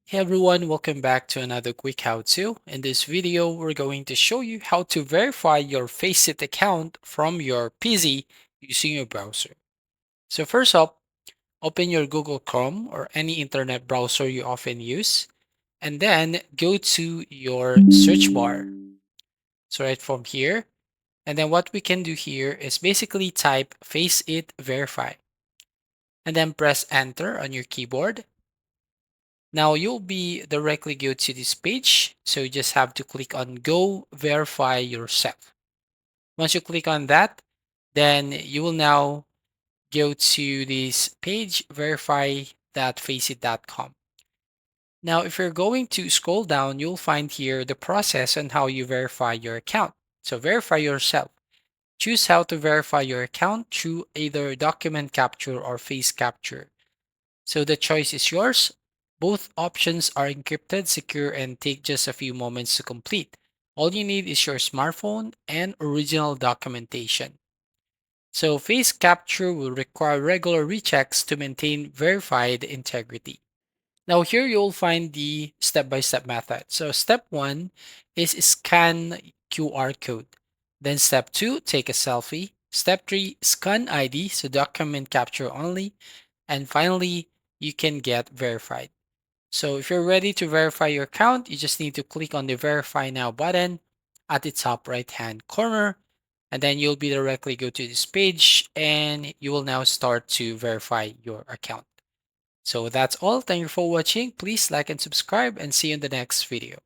Hey everyone, welcome back to another quick how-to. In this video, we're going to show you how to verify your Faceit account from your PC using your browser. So first up, open your Google Chrome or any internet browser you often use, and then go to your search bar. So right from here, and then what we can do here is basically type Faceit verify, and then press enter on your keyboard. Now you'll be directly go to this page. So you just have to click on go verify yourself. Once you click on that, then you will now go to this page verify.faceit.com. Now, if you're going to scroll down, you'll find here the process on how you verify your account. So verify yourself. Choose how to verify your account through either document capture or face capture. So the choice is yours. Both options are encrypted, secure, and take just a few moments to complete. All you need is your smartphone and original documentation. So face capture will require regular rechecks to maintain verified integrity. Now here you'll find the step-by-step method. So step 1 is scan QR code. Then step 2, take a selfie. Step 3, scan ID, so document capture only. And finally, you can get verified. So if you're ready to verify your account, you just need to click on the verify now button at the top right hand corner, and then you'll be directly go to this page and you will now start to verify your account. So that's all. Thank you for watching. Please like and subscribe and see you in the next video.